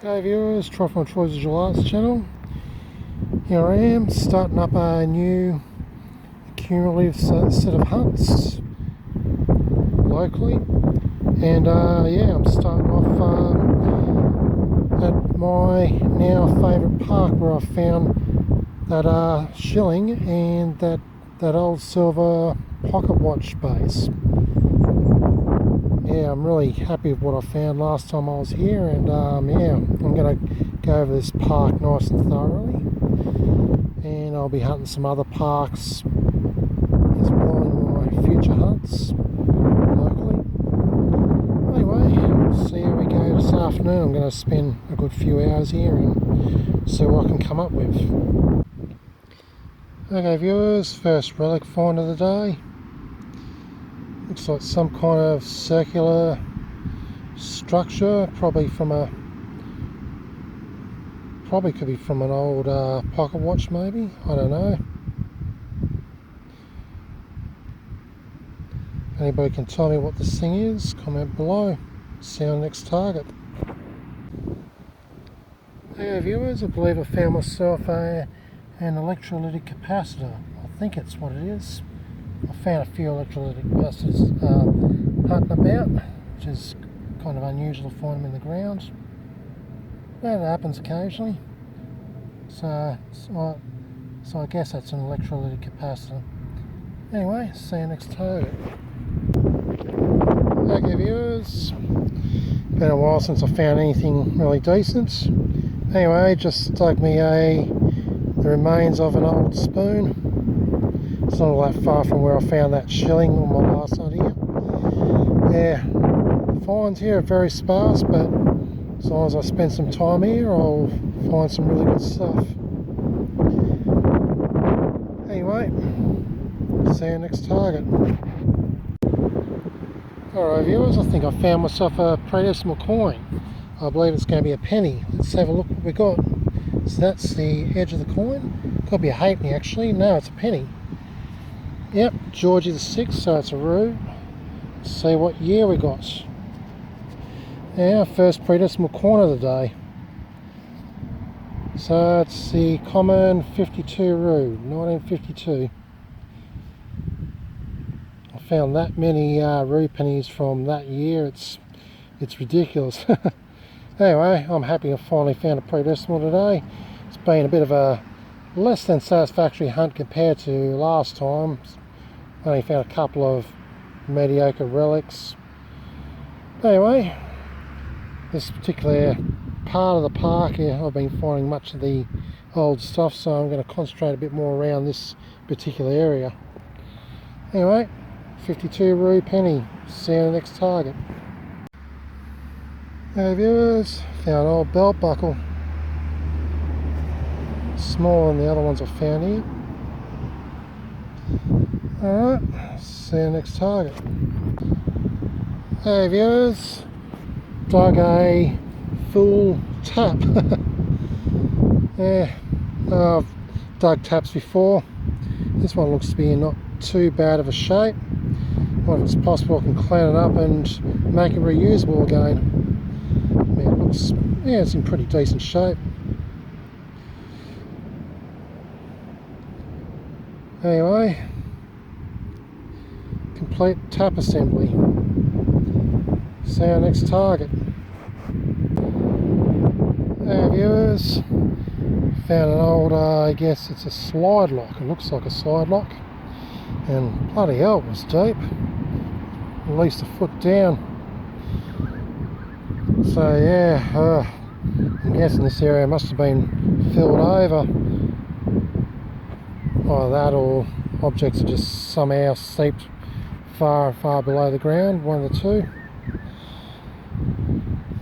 Hey viewers, Troy from Troy's Digital Arts channel. Here I am, starting up a new cumulative set of hunts locally, and yeah, I'm starting off at my now favourite park where I found that shilling and that old silver pocket watch base. Yeah, I'm really happy with what I found last time I was here, and yeah, I'm going to go over this park nice and thoroughly, and I'll be hunting some other parks as well in my future hunts locally. Anyway, we'll see how we go this afternoon. I'm going to spend a good few hours here and see what I can come up with. Okay viewers, first relic find of the day. Looks like some kind of circular structure, probably could be from an old pocket watch maybe, I don't know. Anybody can tell me what this thing is, comment below. See you on the next target. Hey viewers, I believe I found myself an electrolytic capacitor. I think it's what it is. I found a few electrolytic capacitors hunting about, which is kind of unusual to find them in the ground. But it happens occasionally. So I guess that's an electrolytic capacitor. Anyway, see you next target. Okay viewers, been a while since I found anything really decent. Anyway, just dug me the remains of an old spoon. It's not all that far from where I found that shilling on my last hunt here. Yeah, finds here are very sparse, but as long as I spend some time here, I'll find some really good stuff. Anyway, see you next target. Alright viewers, I think I found myself a predecimal coin. I believe it's going to be a penny. Let's have a look what we got. So that's the edge of the coin. Could be a halfpenny actually. No, it's a penny. Yep, Georgie VI, so it's a roo. Let's see what year we got. Yeah, first predecimal coin of the day. So it's the common 52 roo, 1952. I found that many roo pennies from that year. It's ridiculous. Anyway, I'm happy I finally found a predecimal today. It's been a bit of a less than satisfactory hunt compared to last time. I only found a couple of mediocre relics. Anyway, this particular part of the park here, I've been finding much of the old stuff, so I'm going to concentrate a bit more around this particular area. Anyway, 52 roo penny. See you on the next target. Hey viewers, found an old belt buckle. Smaller than the other ones I found here. Alright, see you next target. Hey viewers, dug a full tap. Yeah, I've dug taps before. This one looks to be in not too bad of a shape. Well, if it's possible I can clean it up and make it reusable again. I mean, it looks, yeah, it's in pretty decent shape. Anyway, complete tap assembly. See our next target. Hey viewers, found an old, I guess it's a slide lock. It looks like a slide lock, and bloody hell, it was deep, at least a foot down. So yeah, I'm guessing this area must have been filled over. Either that or objects are just somehow seeped far below the ground, one of the two.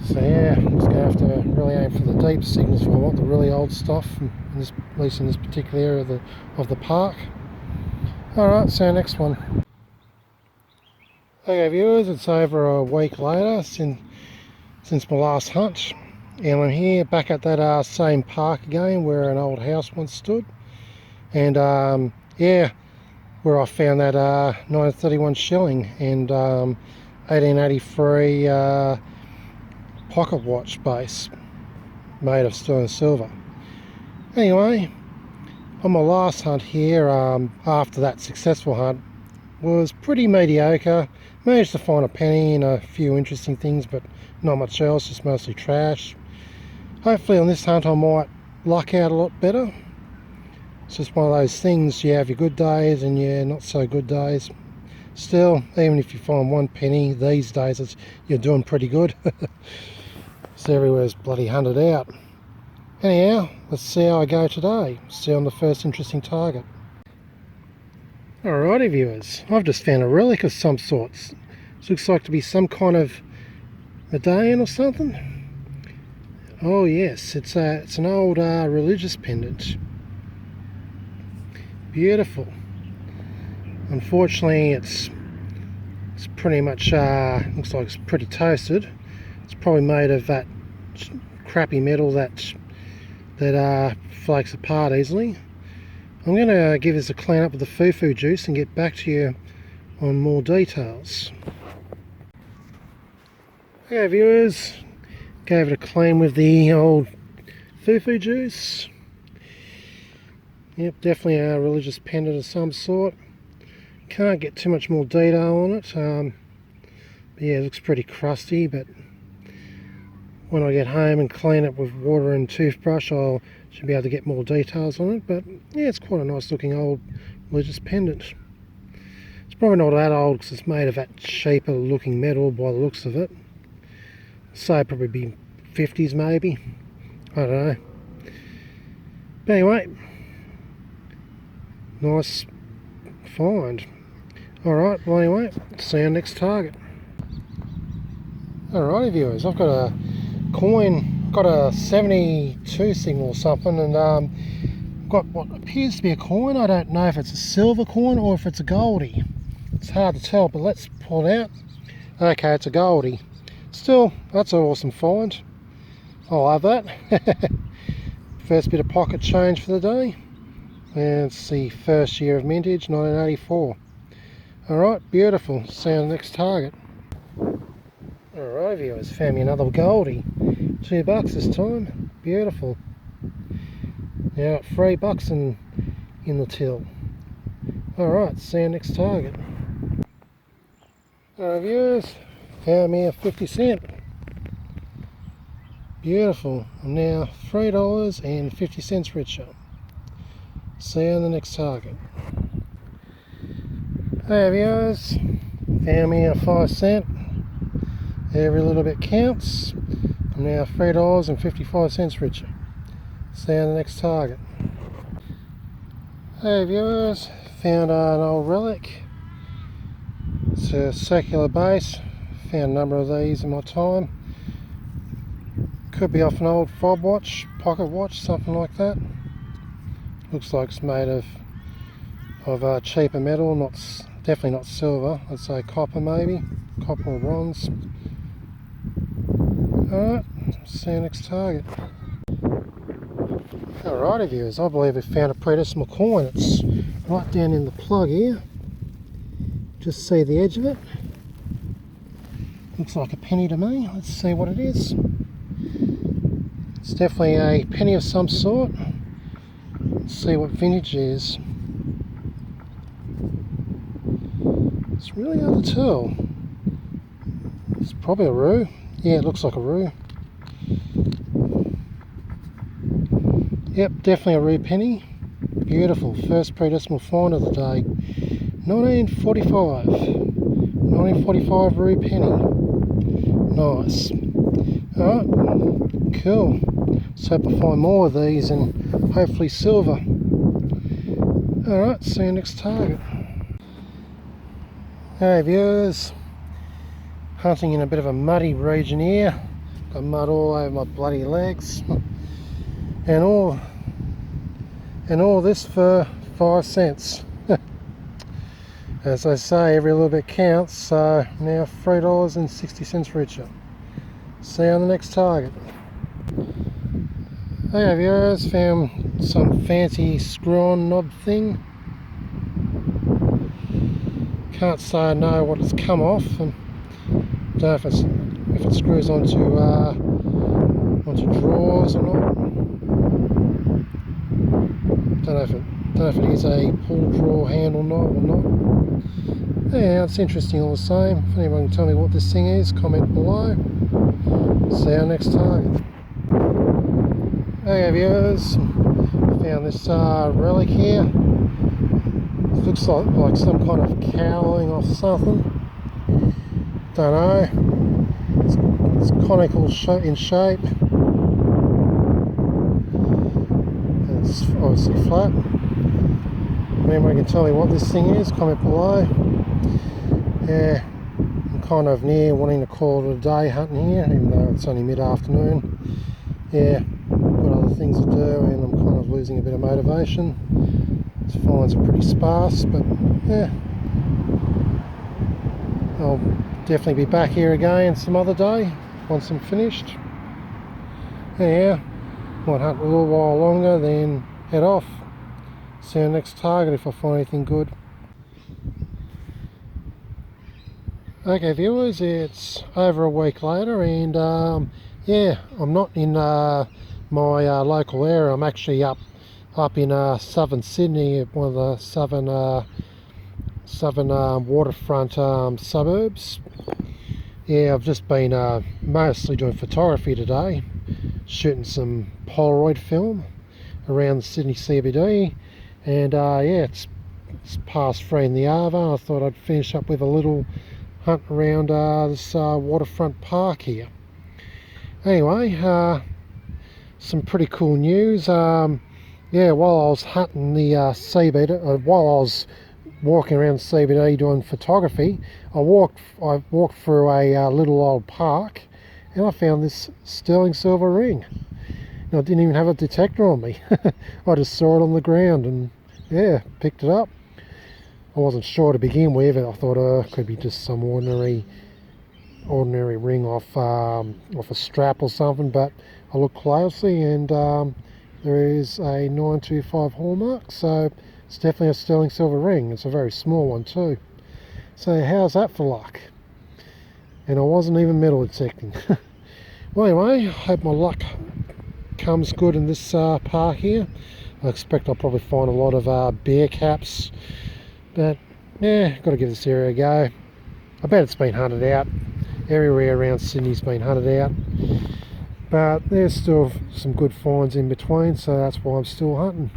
So yeah, I'm just going to have to really aim for the deep signals if I want the really old stuff, at least in this particular area of the park. Alright, see you next one. Okay viewers, it's over a week later since my last hunt, and I'm here back at that same park again where an old house once stood. And yeah, where I found that 1931 shilling and 1883 pocket watch base. made of sterling silver. Anyway, on my last hunt here, after that successful hunt, was pretty mediocre. Managed to find a penny and a few interesting things, but not much else, just mostly trash. Hopefully on this hunt I might luck out a lot better. It's just one of those things, you have your good days and your not so good days. Still, even if you find one penny these days, you're doing pretty good. So everywhere's bloody hunted out. Anyhow, let's see how I go today. See on the first interesting target. Alrighty viewers, I've just found a relic of some sorts. This looks like to be some kind of medallion or something. Oh yes, it's an old religious pendant. Beautiful. Unfortunately, it's pretty much looks like it's pretty toasted. It's probably made of that crappy metal that flakes apart easily. I'm going to give this a clean up with the fufu juice and get back to you on more details. Okay viewers, gave it a clean with the old fufu juice. Yep, definitely a religious pendant of some sort. Can't get too much more detail on it. But yeah, it looks pretty crusty, but when I get home and clean it with water and toothbrush, I should be able to get more details on it. But yeah, it's quite a nice looking old religious pendant. It's probably not that old because it's made of that cheaper looking metal by the looks of it. So it'd probably be 50s maybe. I don't know. But anyway, nice find. Alright, well anyway, see you next target. Alrighty viewers, I've got a coin, got a 72 signal or something, and got what appears to be a coin. I don't know if it's a silver coin or if it's a goldie. It's hard to tell, but let's pull it out. Okay, it's a goldie. Still, that's an awesome find. I love that. First bit of pocket change for the day. And it's the first year of mintage, 1984. Alright, beautiful. See you on the next target. Alright viewers, found me another goldie. $2 this time. Beautiful. Now $3 in the till. Alright, see you next target. Alright viewers, found me a 50¢. Beautiful. I'm now $3.50 richer. See you on the next target. Hey viewers, found me a 5¢. Every little bit counts. I'm now $3.55 richer. See you on the next target. Hey viewers, found an old relic. It's a circular base. Found a number of these in my time. Could be off an old fob watch, pocket watch, something like that. Looks like it's made of cheaper metal, definitely not silver. Let's say copper maybe, copper or bronze. Alright, see you next target. Alrighty viewers, I believe we found a predecimal coin. It's right down in the plug here. Just see the edge of it. Looks like a penny to me. Let's see what it is. It's definitely a penny of some sort. Let's see what vintage is. It's really hard to tell. It's probably a roux. Yeah, it looks like a roux. Yep, definitely a roux penny. Beautiful. First predecimal find of the day. 1945. 1945 roux penny. Nice. Alright, cool. Let's hope I find more of these and hopefully silver. Alright, see you next target. Hey viewers, hunting in a bit of a muddy region here. Got mud all over my bloody legs. And all this for 5 cents. As I say, every little bit counts, so now $3.60 richer. See you on the next target. Hey viewers, found some fancy screw-on knob thing. Can't say I know what it's come off, and don't know if it screws onto to draws or not. Don't know if it is a pull draw hand or not. Yeah, it's interesting all the same. If anyone can tell me what this thing is, comment below. See our next target. Okay viewers, found this relic here. It looks like some kind of cowling or something. Don't know. It's conical in shape. It's obviously flat. If anyone can tell me what this thing is, comment below. Yeah, I'm kind of near wanting to call it a day hunting here, even though it's only mid-afternoon. Yeah, got other things to do and I'm kind of losing a bit of motivation. These finds are pretty sparse, but yeah, I'll definitely be back here again some other day once I'm finished. Yeah, might hunt a little while longer, then head off. See our next target if I find anything good. Okay viewers, it's over a week later and yeah, I'm not in my local area. I'm actually up in southern Sydney, one of the southern waterfront suburbs. Yeah, I've just been mostly doing photography today, shooting some Polaroid film around the Sydney CBD, and yeah, it's past 3 in the Arvo. I thought I'd finish up with a little hunt around this waterfront park here. Anyway, some pretty cool news. Yeah, while I was hunting the CBD, while I was walking around the CBD doing photography, I walked through a little old park and I found this sterling silver ring. And I didn't even have a detector on me. I just saw it on the ground and yeah, picked it up. I wasn't sure to begin with. I thought it could be just some ordinary ring off a strap or something, but I looked closely and there is a 925 hallmark, so it's definitely a sterling silver ring. It's a very small one too. So how's that for luck? And I wasn't even metal detecting. Well anyway, I hope my luck comes good in this park here. I expect I'll probably find a lot of bear caps, but yeah, got to give this area a go. I bet it's been hunted out. Everywhere around Sydney's been hunted out, but there's still some good finds in between, so that's why I'm still hunting.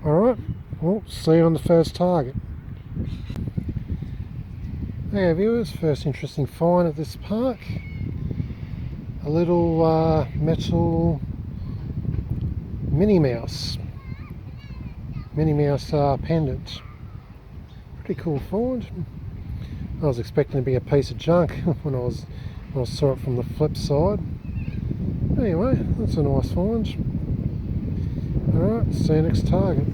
Alright, well, see you on the first target. Okay viewers, first interesting find at this park. A little metal Minnie Mouse pendant. Pretty cool find. I was expecting to be a piece of junk when I saw it from the flip side. Anyway, that's a nice find. Alright, see you next target.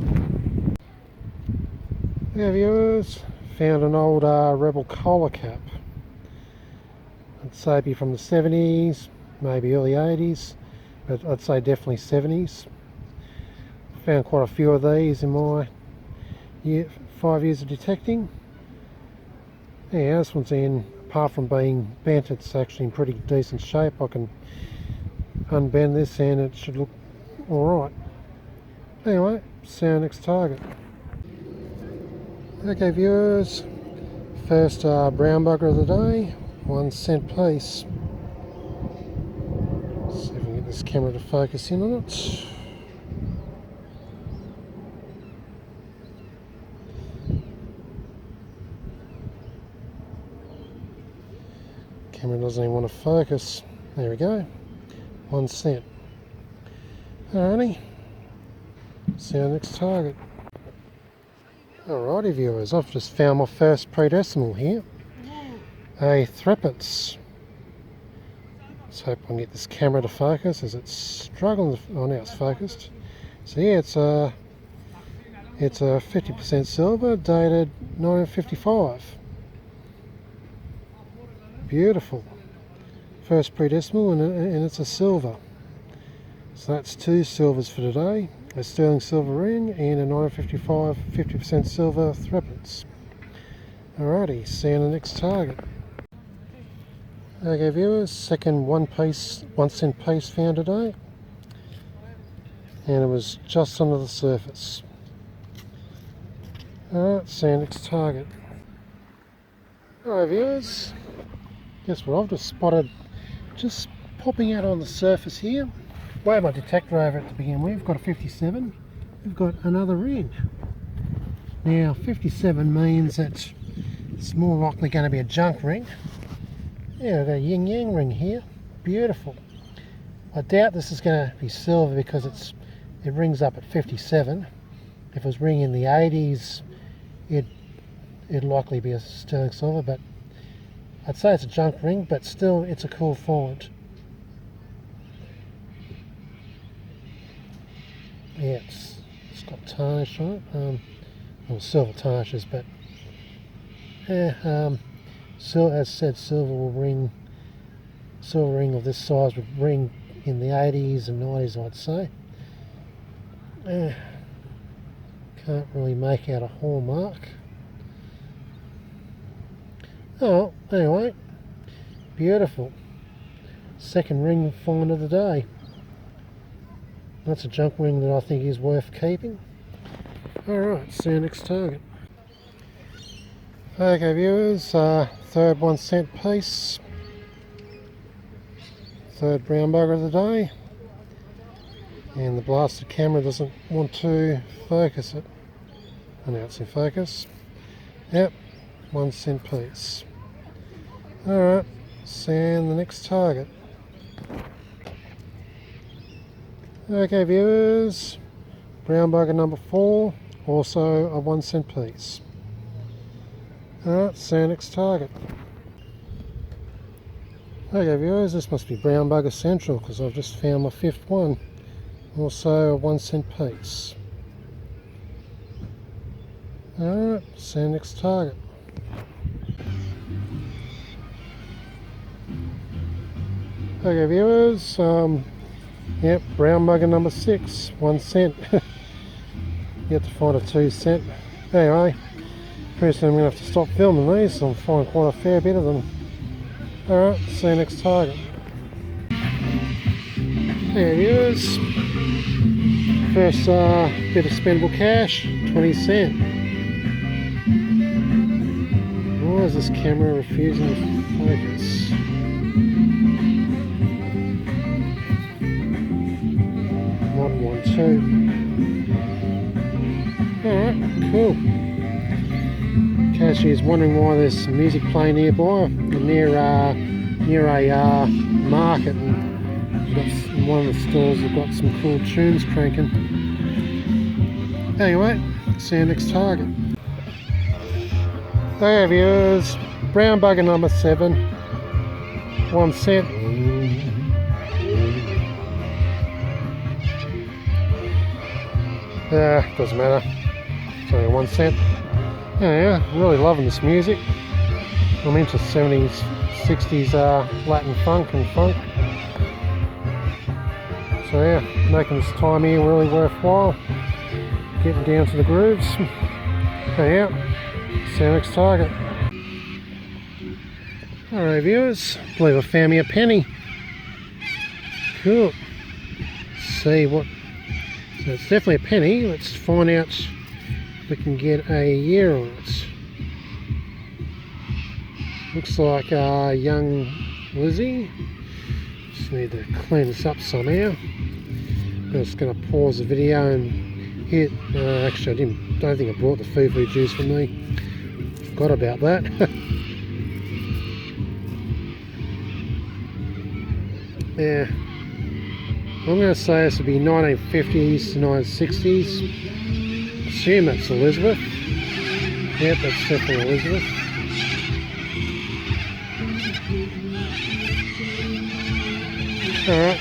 Yeah viewers, found an old Rebel collar cap. I'd say it'd be from the 70s, maybe early 80s, but I'd say definitely 70s. Found quite a few of these in my 5 years of detecting. Yeah, this one's in, apart from being bent, it's actually in pretty decent shape. I can unbend this and it should look alright. Anyway, see you next target. Okay viewers, first brown bugger of the day, 1 cent piece. Let's see if we can get this camera to focus in on it. Camera doesn't even want to focus. There we go. 1 cent. Alrighty. See our next target. Alrighty viewers, I've just found my first predecimal here. A threepence. Let's hope I can get this camera to focus as it's struggling to, oh now it's focused. So yeah, it's a 50% silver, dated 1955. Beautiful. First predecimal and it's a silver. So that's 2 silvers for today. A sterling silver ring and a 1955 50% silver threepence. Alrighty, see you on the next target. Okay viewers, second 1 cent piece found today, and it was just under the surface. Alright, see you next target. Alright viewers, guess what I've just spotted, just popping out on the surface here. Wave my detector over it to begin with. We've got a 57, we've got another ring. Now 57 means that it's more likely going to be a junk ring. Yeah, we've got a yin yang ring here, beautiful. I doubt this is going to be silver because it rings up at 57. If it was ringing in the 80s, it'd likely be a sterling silver, but I'd say it's a junk ring, but still it's a cool find. Yeah, it's got tarnish on it, well, silver tarnishes, but yeah, as said, silver ring of this size would ring in the 80s and 90s, I'd say. Can't really make out a hallmark. Oh, anyway, beautiful. Second ring find of the day. That's a junk ring that I think is worth keeping. Alright, see you next target. Okay viewers, third 1 cent piece. Third brown bugger of the day. And the blasted camera doesn't want to focus it. And now it's in focus. Yep, 1 cent piece. Alright, see you in the next target. Okay viewers, brown bugger number 4, also a 1 cent piece. Alright, see you next target. Okay viewers, this must be brown bugger central because I've just found my 5th one. Also a 1 cent piece. Alright, see you next target. Okay viewers, yep, brown bugger number 6, 1 cent. You have to find a 2 cent. Anyway, pretty soon I'm going to have to stop filming these, I'll find quite a fair bit of them. Alright, see you next target. There viewers, first bit of spendable cash, 20 cent. Why is this camera refusing to focus? Modern one too. Alright, cool. In case you're wondering why there's some music playing nearby, near a market, and in one of the stalls we've got some cool tunes cranking. Anyway, see you next target. There viewers, brown bugger number 7, 1 cent. Doesn't matter, it's only 1 cent. Yeah, I'm really loving this music. I'm into 70s, 60s Latin funk and funk. So yeah, making this time here really worthwhile. Getting down to the grooves. So yeah, see you next target. Alright viewers, I believe I found me a penny. Cool. See what, so it's definitely a penny. Let's find out if we can get a year on it. Looks like young Lizzie. Just need to clean this up somehow. I'm just going to pause the video and hit. Actually, I don't think I brought the foo-foo juice with me. Forgot about that. Yeah, I'm going to say this would be 1950s to 1960s. Assume that's Elizabeth. Yep, that's definitely Elizabeth. Alright.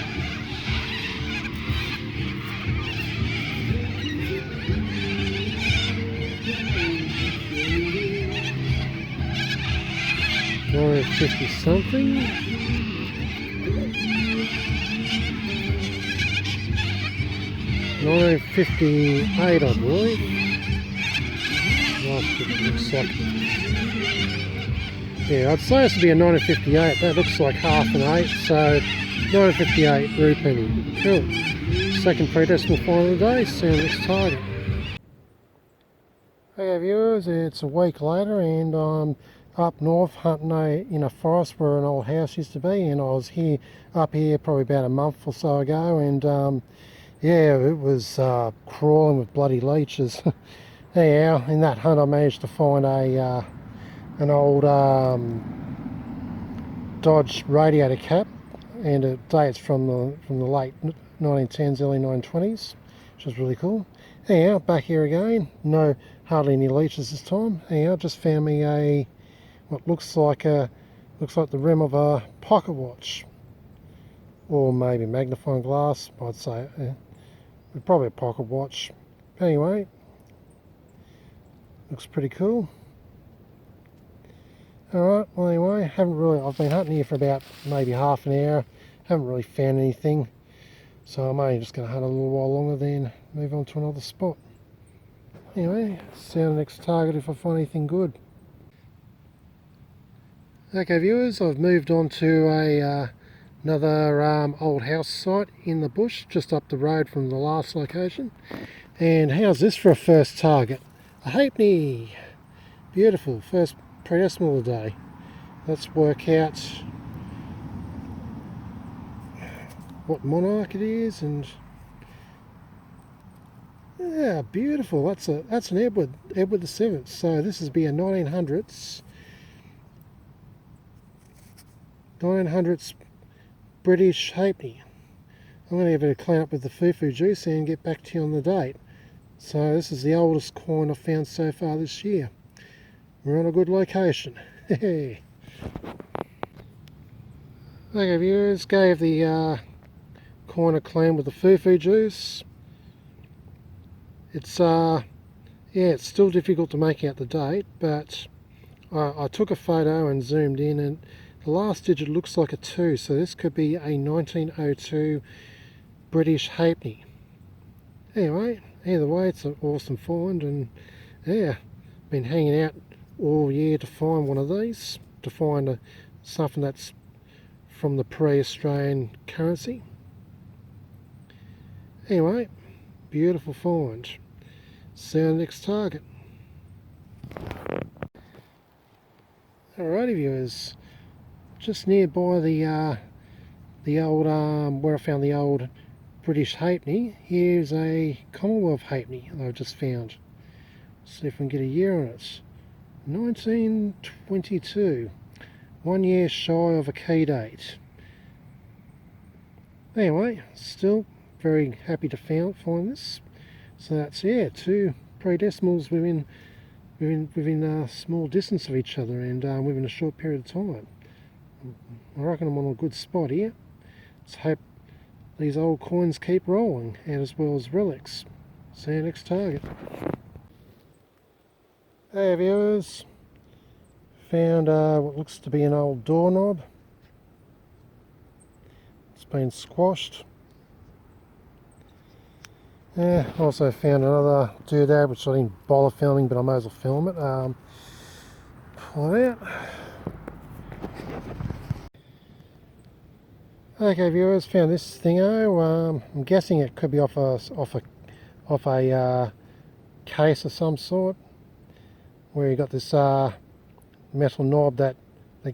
$9.50 something. $9.58, I believe. Last bit looks like Yeah, I'd say this would be a 1958. That looks like half an 8, so 1958 rue penny. Cool. Second predecimal find of the day. See you on the next target. Hey viewers, it's a week later and I'm up north hunting in a forest where an old house used to be, and I was up here probably about a month or so ago, and yeah, it was crawling with bloody leeches. Anyhow, in that hunt I managed to find an old Dodge radiator cap, and it dates from the late 1910s, early 1920s, which was really cool. Anyhow, back here again, hardly any leeches this time. Anyhow, just found me what looks like the rim of a pocket watch, or maybe magnifying glass. I'd say probably a pocket watch. Anyway, looks pretty cool. Alright, well anyway, I've been hunting here for about maybe half an hour, haven't really found anything, so I'm only just going to hunt a little while longer, then move on to another spot. Anyway, see you on the next target if I find anything good. Okay viewers, I've moved on to another old house site in the bush, just up the road from the last location. And how's this for a first target? A halfpenny! Beautiful, first predecimal of the day. Let's work out what monarch it is, and yeah, beautiful. That's an Edward VII. So this is be a 1900s British halfpenny. I'm going to give it a clean up with the fufu juice and get back to you on the date. So this is the oldest coin I've found so far this year. We're on a good location. Okay viewers, gave the coin a clean with the fufu juice. It's yeah, it's still difficult to make out the date, but I took a photo and zoomed in, and the last digit looks like a 2, so this could be a 1902 British halfpenny. Anyway, either way, it's an awesome find, and yeah, been hanging out all year to find one of these, to find something that's from the pre-Australian currency. Anyway, beautiful find. See you on the next target. Alrighty viewers, just nearby the old where I found the old British halfpenny, here's a Commonwealth halfpenny that I've just found. See if we can get a year on it. 1922, 1 year shy of a key date. Anyway, still very happy to find this. So that's, yeah, 2 predecimals within a small distance of each other, and within a short period of time. I reckon I'm on a good spot here. Let's hope these old coins keep rolling, and as well as relics. See you next target. Hey viewers, found what looks to be an old doorknob. It's been squashed. Also found another doodad which I didn't bother filming, but I might as well film it. Pull it out. Okay viewers, found this thingo. I'm guessing it could be off a case of some sort, where you got this metal knob that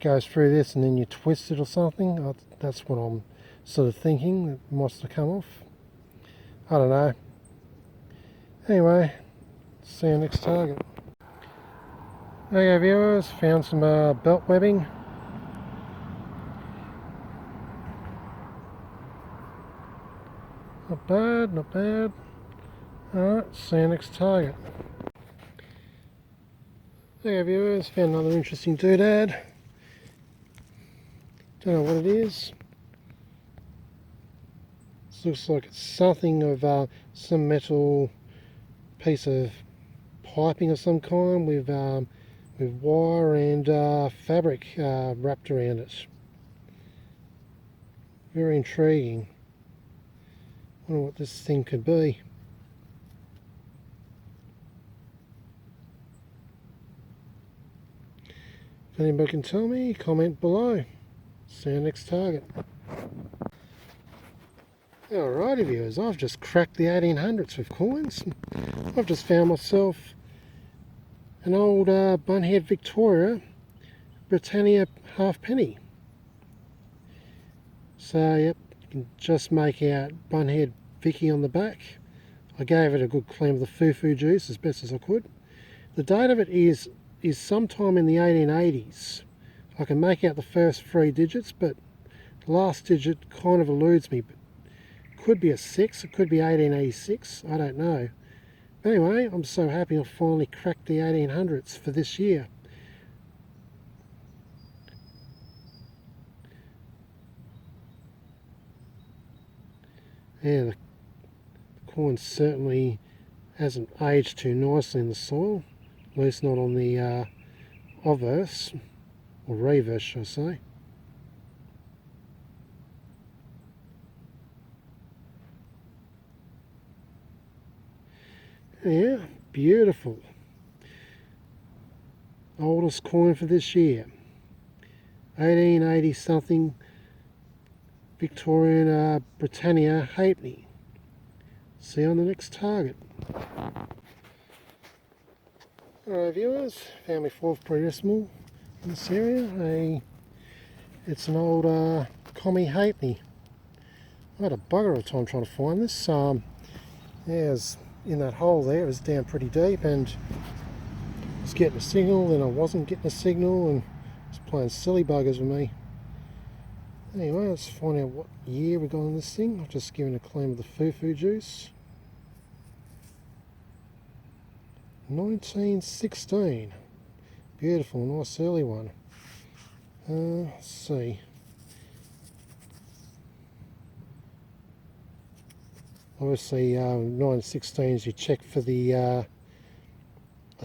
goes through this, and then you twist it or something. That's what I'm sort of thinking. It must have come off. I don't know. Anyway, see you next target. Okay viewers, found some belt webbing. Not bad, not bad. Alright, see you next target. Okay viewers, found another interesting doodad. Don't know what it is. This looks like it's something of some metal piece of piping of some kind with wire and fabric wrapped around it. Very intriguing. I wonder what this thing could be. If anybody can tell me, comment below. See you next target. Alrighty viewers, I've just cracked the 1800s with coins. I've just found myself an old Bunhead Victoria Britannia halfpenny. So yep, you can just make out Bunhead Vicky on the back. I gave it a good clean of the foo-foo juice as best as I could. The date of it is sometime in the 1880s. I can make out the first 3 digits, but the last digit kind of eludes me. But it could be a 6, it could be 1886, I don't know. Anyway, I'm so happy I finally cracked the 1800s for this year. Yeah, the coin certainly hasn't aged too nicely in the soil, at least not on the obverse, or reverse should I say. Yeah, beautiful. Oldest coin for this year. 1880 something Victorian Britannia halfpenny. See you on the next target. Alright viewers, found my 4th predecimal in this area. It's an old commie halfpenny. I had a bugger of a time trying to find this. Yeah, it was in that hole there, it was down pretty deep, and I was getting a signal, then I wasn't getting a signal, and it was playing silly buggers with me. Anyway, let's find out what year we got on this thing. I've just given a claim of the foo-foo juice. 1916. Beautiful, nice early one. Let's see. Obviously, 1916s you check for the, I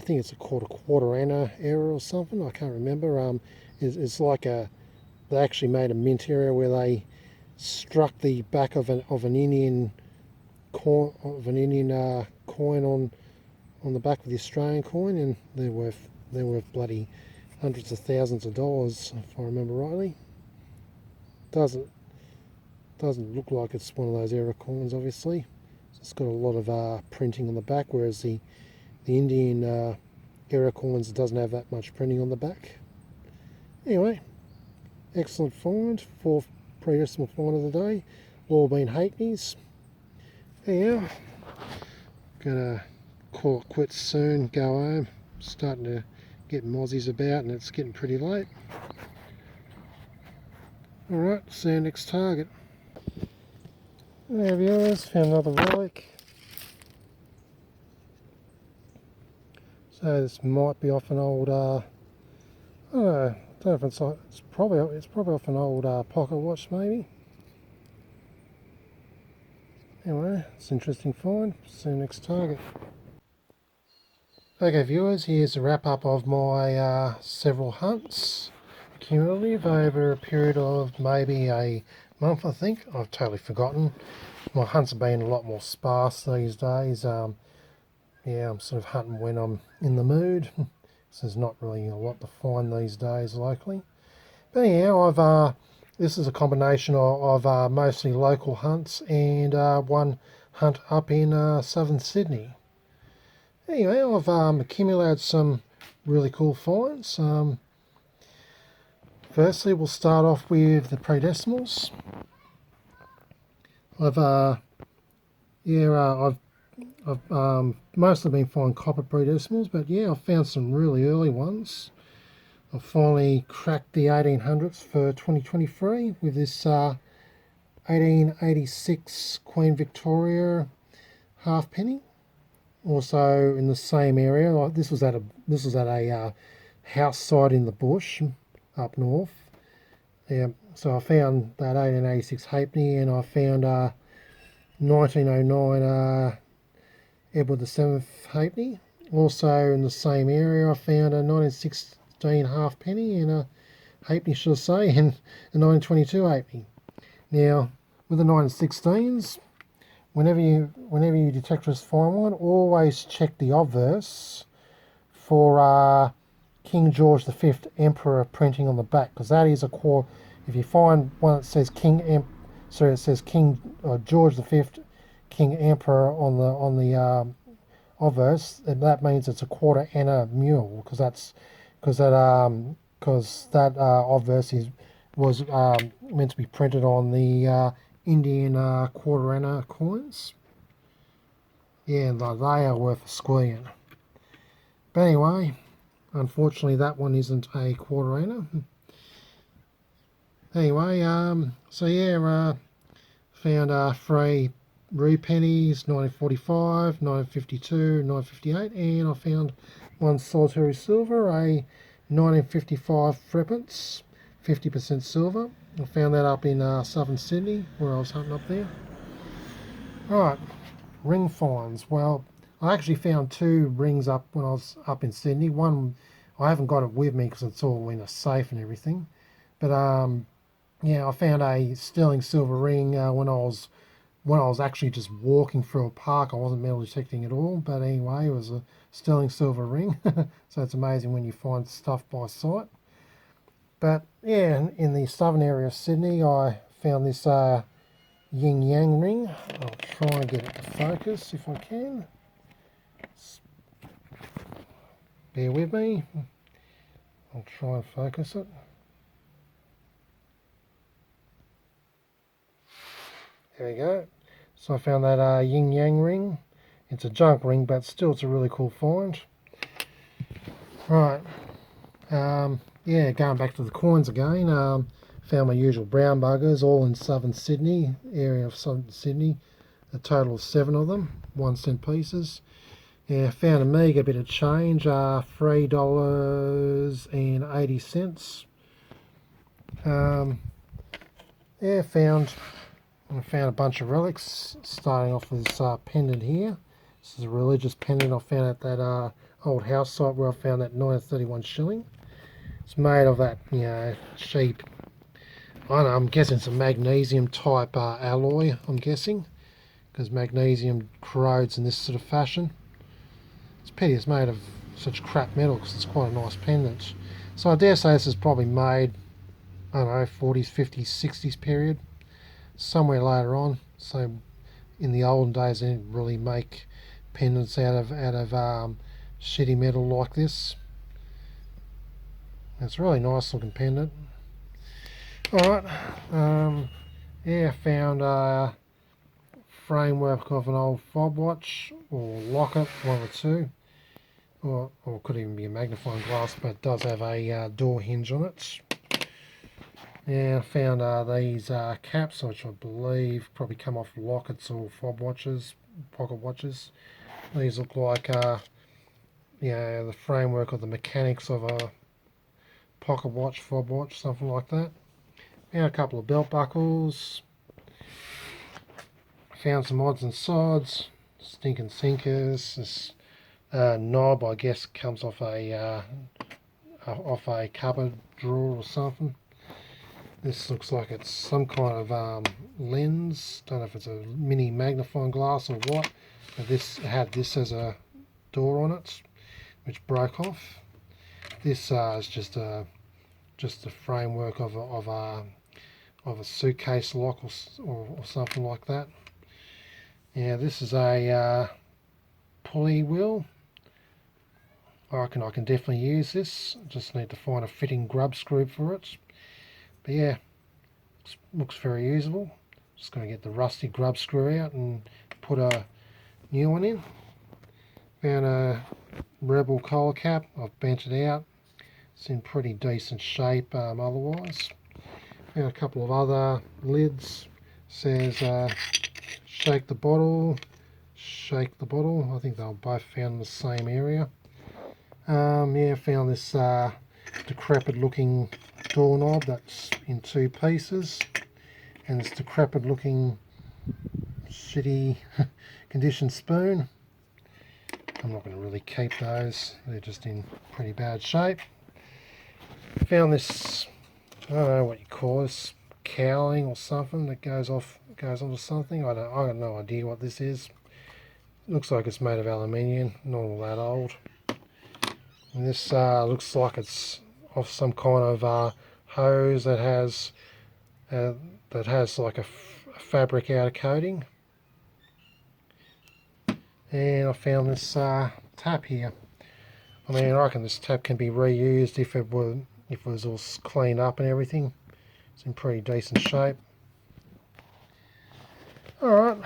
think it's called a quarter anna error or something. I can't remember. It's like they actually made a mint error where they struck the back of an Indian coin on the back of the Australian coin, and they're worth bloody hundreds of thousands of dollars, if I remember rightly. Doesn't look like it's one of those error coins, obviously. It's got a lot of printing on the back, whereas the Indian error coins doesn't have that much printing on the back. Anyway, excellent find, 4th predecimal find of the day. All been halfpennies. Anyhow, gonna call it quits soon, go home. Starting to get mozzies about and it's getting pretty late. Alright, see you next target. There viewers, found another relic. So this might be off an old, I don't know if it's probably off an old pocket watch maybe. Anyway, it's an interesting find. See you next target. Okay viewers, here's a wrap up of my several hunts, cumulative over a period of maybe a month I think. I've totally forgotten. My hunts have been a lot more sparse these days. Yeah, I'm sort of hunting when I'm in the mood. So there's not really a lot to find these days locally. But anyhow, this is a combination of mostly local hunts and one hunt up in southern Sydney. Anyway, I've accumulated some really cool finds. Firstly, we'll start off with the predecimals. I've mostly been finding copper predecimals, but yeah, I've found some really early ones. I've finally cracked the 1800s for 2023 with this 1886 Queen Victoria halfpenny. Also in the same area, this was at a house site in the bush up north. Yeah, so I found that 1886 halfpenny, and I found 1909 Edward VII halfpenny. Also in the same area, I found a 1916 halfpenny and a halfpenny, should I say, and a 1922 halfpenny. Now, with the 1916s, whenever you detectorists find one, always check the obverse for King George V Emperor printing on the back, because that is a quarter. If you find one that says it says King George V King Emperor on the obverse, that means it's a quarter anna mule, because that obverse was meant to be printed on the Indian quarter anna coins. Yeah, they are worth a squeeing. But anyway, unfortunately that one isn't a quarter anna. Anyway, so yeah, found 3 rue pennies, 1945, 1952, 1958, and I found one solitary silver, a 1955 threepence, 50% silver. I found that up in southern Sydney, where I was hunting up there. Alright, ring finds. Well, I actually found 2 rings up when I was up in Sydney. One, I haven't got it with me because it's all in a safe and everything. But yeah, I found a sterling silver ring when I was actually just walking through a park. I wasn't metal detecting at all, but anyway, it was a sterling silver ring. So it's amazing when you find stuff by sight. But yeah, in the southern area of Sydney, I found this yin yang ring. I'll try and get it to focus if I can. Bear with me. I'll try and focus it. There we go. So I found that yin yang ring. It's a junk ring, but still it's a really cool find. Right. Yeah, going back to the coins again. Found my usual brown buggers, all in southern Sydney, area of southern Sydney. A total of 7 of them, 1 cent pieces. Yeah, found a meager bit of change, $3.80. Yeah, I found a bunch of relics, starting off with this pendant here. This is a religious pendant I found at that old house site where I found that 1931 shilling. It's made of that, cheap, I don't know, I'm guessing it's a magnesium type alloy, I'm guessing, because magnesium corrodes in this sort of fashion. It's a pity it's made of such crap metal, because it's quite a nice pendant. So I dare say this is probably made, I don't know, 40s, 50s, 60s period, somewhere later on. So in the olden days they didn't really make pendants out of shitty metal like this. It's a really nice looking pendant. Alright, yeah, I found a framework of an old fob watch, or locket, one of the two. Or could even be a magnifying glass, but it does have a door hinge on it. Yeah, I found these caps, which I believe probably come off lockets or fob watches, pocket watches. These look like the framework of the mechanics of a pocket watch, fob watch, something like that. Found a couple of belt buckles. Found some odds and sods, stinking sinkers. This knob, I guess, comes off a cupboard drawer or something. This looks like it's some kind of lens. Don't know if it's a mini magnifying glass or what. But this had this as a door on it, which broke off. This is just a framework of a suitcase lock or something like that. Yeah, this is a pulley wheel. I reckon I can definitely use this. Just need to find a fitting grub screw for it. But yeah, looks very usable. Just going to get the rusty grub screw out and put a new one in. Found a Rebel collar cap. I've bent it out. It's in pretty decent shape otherwise. Found a couple of other lids. Says shake the bottle, shake the bottle. I think they were both found in the same area. Yeah, found this decrepit looking doorknob that's in 2 pieces, and this decrepit looking shitty condition spoon. I'm not going to really keep those, they're just in pretty bad shape. Found this, I don't know what you call this, cowling or something that goes onto something. I got no idea what this is. Looks like it's made of aluminium, not all that old. And this looks like it's off some kind of hose that has like a fabric outer coating. And I found this tap here. I mean, I reckon this tap can be reused if it was all cleaned up and everything. It's in pretty decent shape. All right,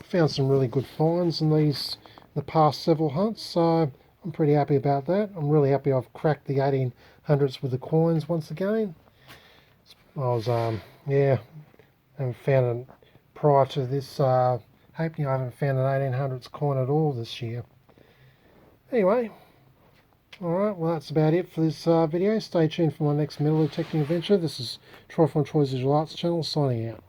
found some really good finds in the past several hunts, so I'm pretty happy about that. I'm really happy I've cracked the 1800s with the coins once again. I was yeah, haven't found it prior to this happening. I haven't found an 1800s coin at all this year. Anyway, alright, well that's about it for this video. Stay tuned for my next metal detecting adventure. This is Troy from Troy's Digital Arts channel, signing out.